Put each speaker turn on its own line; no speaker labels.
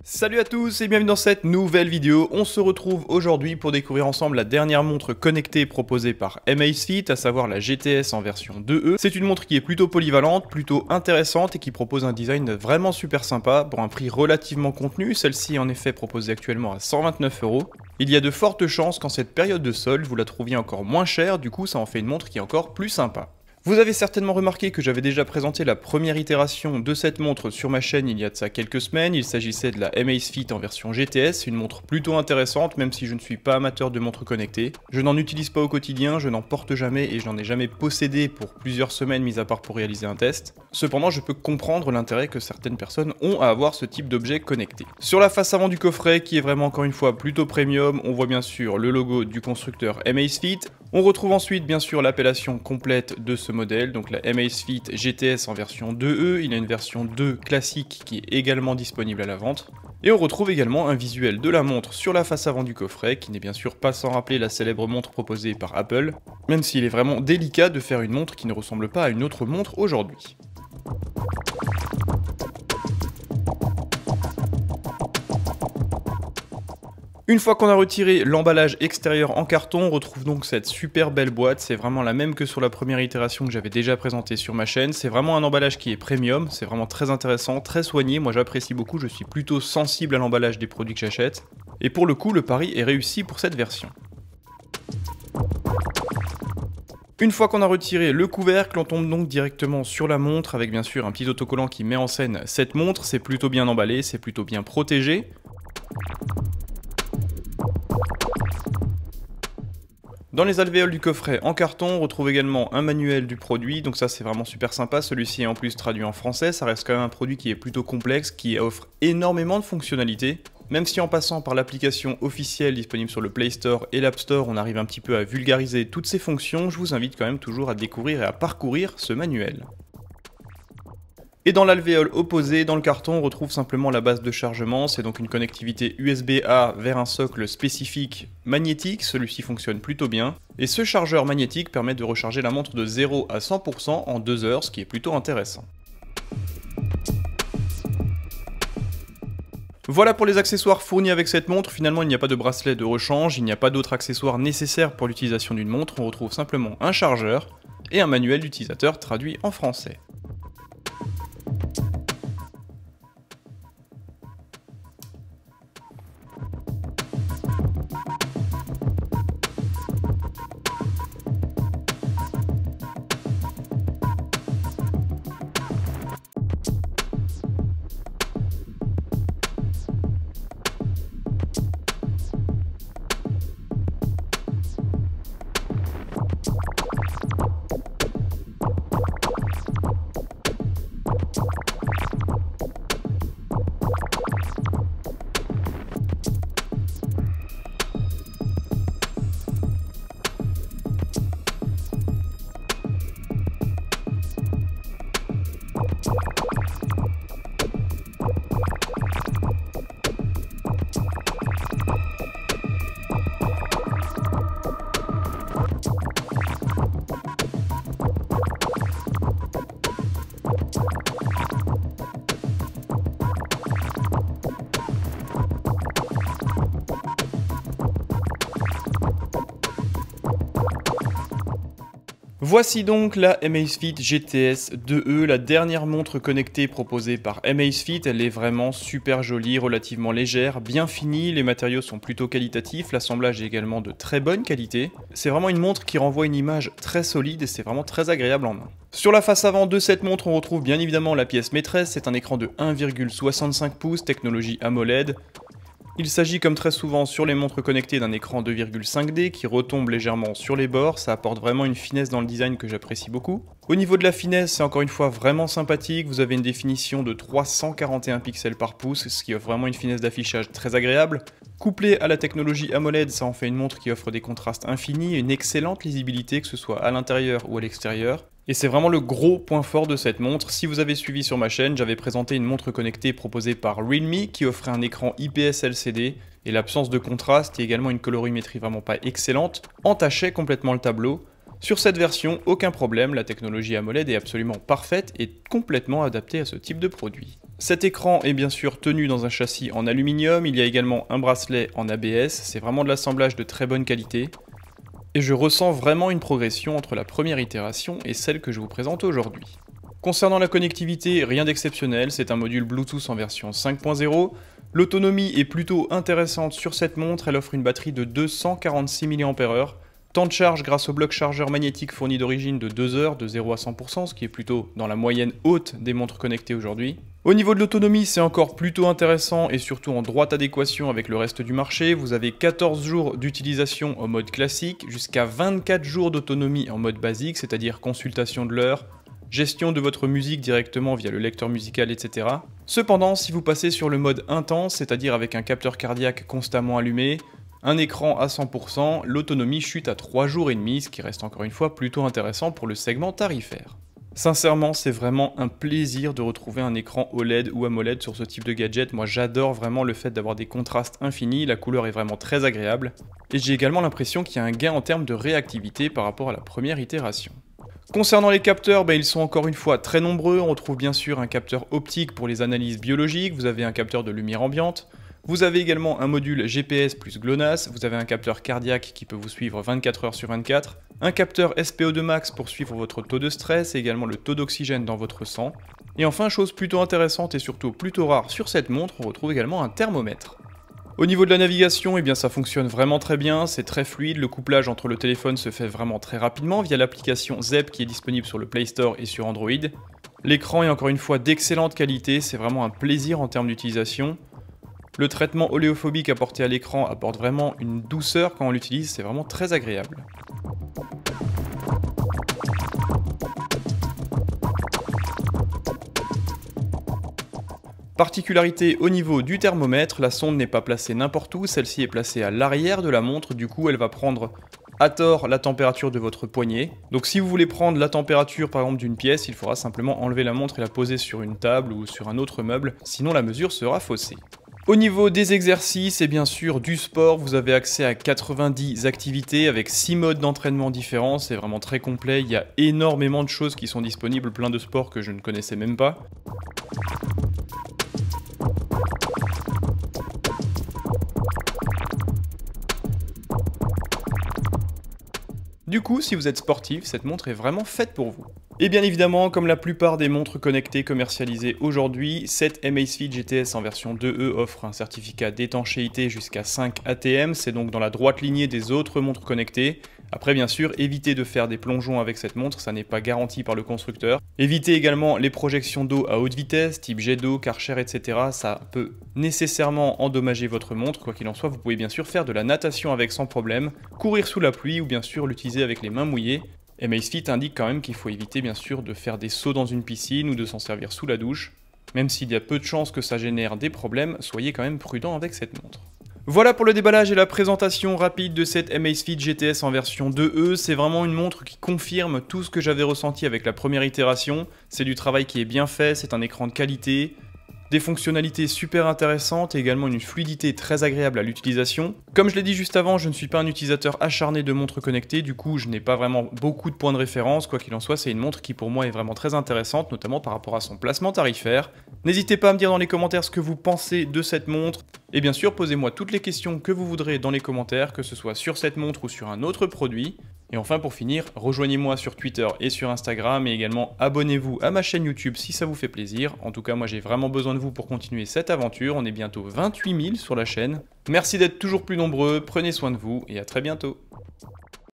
Salut à tous et bienvenue dans cette nouvelle vidéo. On se retrouve aujourd'hui pour découvrir ensemble la dernière montre connectée proposée par Amazfit, à savoir la GTS en version 2E. C'est une montre qui est plutôt polyvalente, plutôt intéressante et qui propose un design vraiment super sympa pour un prix relativement contenu. Celle-ci est en effet proposée actuellement à 129 €. Il y a de fortes chances qu'en cette période de solde, vous la trouviez encore moins chère, du coup ça en fait une montre qui est encore plus sympa. Vous avez certainement remarqué que j'avais déjà présenté la première itération de cette montre sur ma chaîne il y a de ça quelques semaines. Il s'agissait de la Amazfit en version GTS, une montre plutôt intéressante même si je ne suis pas amateur de montres connectées. Je n'en utilise pas au quotidien, je n'en porte jamais et je n'en ai jamais possédé pour plusieurs semaines mis à part pour réaliser un test. Cependant, je peux comprendre l'intérêt que certaines personnes ont à avoir ce type d'objet connecté. Sur la face avant du coffret, qui est vraiment encore une fois plutôt premium, on voit bien sûr le logo du constructeur Amazfit. On retrouve ensuite bien sûr l'appellation complète de ce modèle, donc la Amazfit GTS en version 2E, il y a une version 2 classique qui est également disponible à la vente. Et on retrouve également un visuel de la montre sur la face avant du coffret, qui n'est bien sûr pas sans rappeler la célèbre montre proposée par Apple, même s'il est vraiment délicat de faire une montre qui ne ressemble pas à une autre montre aujourd'hui. Une fois qu'on a retiré l'emballage extérieur en carton, on retrouve donc cette super belle boîte. C'est vraiment la même que sur la première itération que j'avais déjà présentée sur ma chaîne. C'est vraiment un emballage qui est premium, c'est vraiment très intéressant, très soigné. Moi j'apprécie beaucoup, je suis plutôt sensible à l'emballage des produits que j'achète. Et pour le coup, le pari est réussi pour cette version. Une fois qu'on a retiré le couvercle, on tombe donc directement sur la montre avec bien sûr un petit autocollant qui met en scène cette montre. C'est plutôt bien emballé, c'est plutôt bien protégé. Dans les alvéoles du coffret en carton, on retrouve également un manuel du produit, donc ça c'est vraiment super sympa, celui-ci est en plus traduit en français, ça reste quand même un produit qui est plutôt complexe, qui offre énormément de fonctionnalités, même si en passant par l'application officielle disponible sur le Play Store et l'App Store, on arrive un petit peu à vulgariser toutes ces fonctions, je vous invite quand même toujours à découvrir et à parcourir ce manuel. Et dans l'alvéole opposé, dans le carton, on retrouve simplement la base de chargement, c'est donc une connectivité USB-A vers un socle spécifique magnétique, celui-ci fonctionne plutôt bien, et ce chargeur magnétique permet de recharger la montre de 0 à 100% en 2 heures, ce qui est plutôt intéressant. Voilà pour les accessoires fournis avec cette montre, finalement il n'y a pas de bracelet de rechange, il n'y a pas d'autres accessoires nécessaires pour l'utilisation d'une montre, on retrouve simplement un chargeur et un manuel d'utilisateur traduit en français. Voici donc la Amazfit GTS 2E, la dernière montre connectée proposée par Amazfit. Elle est vraiment super jolie, relativement légère, bien finie, les matériaux sont plutôt qualitatifs, l'assemblage est également de très bonne qualité. C'est vraiment une montre qui renvoie une image très solide et c'est vraiment très agréable en main. Sur la face avant de cette montre, on retrouve bien évidemment la pièce maîtresse, c'est un écran de 1,65 pouces, technologie AMOLED. Il s'agit comme très souvent sur les montres connectées d'un écran 2,5D qui retombe légèrement sur les bords, ça apporte vraiment une finesse dans le design que j'apprécie beaucoup. Au niveau de la finesse, c'est encore une fois vraiment sympathique, vous avez une définition de 341 pixels par pouce, ce qui offre vraiment une finesse d'affichage très agréable. Couplé à la technologie AMOLED, ça en fait une montre qui offre des contrastes infinis et une excellente lisibilité, que ce soit à l'intérieur ou à l'extérieur. Et c'est vraiment le gros point fort de cette montre. Si vous avez suivi sur ma chaîne, j'avais présenté une montre connectée proposée par Realme qui offrait un écran IPS LCD et l'absence de contraste et également une colorimétrie vraiment pas excellente entachait complètement le tableau. Sur cette version, aucun problème, la technologie AMOLED est absolument parfaite et complètement adaptée à ce type de produit. Cet écran est bien sûr tenu dans un châssis en aluminium, il y a également un bracelet en ABS, c'est vraiment de l'assemblage de très bonne qualité. Et je ressens vraiment une progression entre la première itération et celle que je vous présente aujourd'hui. Concernant la connectivité, rien d'exceptionnel, c'est un module Bluetooth en version 5.0. L'autonomie est plutôt intéressante sur cette montre, elle offre une batterie de 246 mAh. Temps de charge grâce au bloc chargeur magnétique fourni d'origine de 2 heures de 0 à 100%, ce qui est plutôt dans la moyenne haute des montres connectées aujourd'hui. Au niveau de l'autonomie, c'est encore plutôt intéressant et surtout en droite adéquation avec le reste du marché. Vous avez 14 jours d'utilisation en mode classique, jusqu'à 24 jours d'autonomie en mode basique, c'est-à-dire consultation de l'heure, gestion de votre musique directement via le lecteur musical, etc. Cependant, si vous passez sur le mode intense, c'est-à-dire avec un capteur cardiaque constamment allumé, un écran à 100%, l'autonomie chute à 3 jours et demi, ce qui reste encore une fois plutôt intéressant pour le segment tarifaire. Sincèrement, c'est vraiment un plaisir de retrouver un écran OLED ou AMOLED sur ce type de gadget. Moi, j'adore vraiment le fait d'avoir des contrastes infinis, la couleur est vraiment très agréable. Et j'ai également l'impression qu'il y a un gain en termes de réactivité par rapport à la première itération. Concernant les capteurs, ils sont encore une fois très nombreux. On retrouve bien sûr un capteur optique pour les analyses biologiques, vous avez un capteur de lumière ambiante. Vous avez également un module GPS plus GLONASS, vous avez un capteur cardiaque qui peut vous suivre 24 heures sur 24, un capteur SPO2 max pour suivre votre taux de stress et également le taux d'oxygène dans votre sang. Et enfin, chose plutôt intéressante et surtout plutôt rare sur cette montre, on retrouve également un thermomètre. Au niveau de la navigation, ça fonctionne vraiment très bien, c'est très fluide, le couplage entre le téléphone se fait vraiment très rapidement via l'application Zepp qui est disponible sur le Play Store et sur Android. L'écran est encore une fois d'excellente qualité, c'est vraiment un plaisir en termes d'utilisation. Le traitement oléophobique apporté à l'écran apporte vraiment une douceur quand on l'utilise, c'est vraiment très agréable. Particularité au niveau du thermomètre, la sonde n'est pas placée n'importe où, celle-ci est placée à l'arrière de la montre, du coup elle va prendre à tort la température de votre poignet. Donc si vous voulez prendre la température par exemple d'une pièce, il faudra simplement enlever la montre et la poser sur une table ou sur un autre meuble, sinon la mesure sera faussée. Au niveau des exercices et bien sûr du sport, vous avez accès à 90 activités avec 6 modes d'entraînement différents, c'est vraiment très complet, il y a énormément de choses qui sont disponibles, plein de sports que je ne connaissais même pas. Du coup, si vous êtes sportif, cette montre est vraiment faite pour vous. Et bien évidemment, comme la plupart des montres connectées commercialisées aujourd'hui, cette Amazfit GTS en version 2E offre un certificat d'étanchéité jusqu'à 5 ATM, c'est donc dans la droite lignée des autres montres connectées. Après bien sûr, évitez de faire des plongeons avec cette montre, ça n'est pas garanti par le constructeur. Évitez également les projections d'eau à haute vitesse, type jet d'eau, Karcher, etc. Ça peut nécessairement endommager votre montre, quoi qu'il en soit, vous pouvez bien sûr faire de la natation avec sans problème, courir sous la pluie ou bien sûr l'utiliser avec les mains mouillées. Amazfit indique quand même qu'il faut éviter bien sûr de faire des sauts dans une piscine ou de s'en servir sous la douche. Même s'il y a peu de chances que ça génère des problèmes, soyez quand même prudent avec cette montre. Voilà pour le déballage et la présentation rapide de cette Amazfit GTS en version 2E. C'est vraiment une montre qui confirme tout ce que j'avais ressenti avec la première itération. C'est du travail qui est bien fait, c'est un écran de qualité, des fonctionnalités super intéressantes et également une fluidité très agréable à l'utilisation. Comme je l'ai dit juste avant, je ne suis pas un utilisateur acharné de montres connectées, du coup je n'ai pas vraiment beaucoup de points de référence, quoi qu'il en soit c'est une montre qui pour moi est vraiment très intéressante, notamment par rapport à son placement tarifaire. N'hésitez pas à me dire dans les commentaires ce que vous pensez de cette montre, et bien sûr posez-moi toutes les questions que vous voudrez dans les commentaires, que ce soit sur cette montre ou sur un autre produit. Et enfin pour finir, rejoignez-moi sur Twitter et sur Instagram et également abonnez-vous à ma chaîne YouTube si ça vous fait plaisir. En tout cas moi j'ai vraiment besoin de vous pour continuer cette aventure, on est bientôt 28 000 sur la chaîne. Merci d'être toujours plus nombreux, prenez soin de vous et à très bientôt.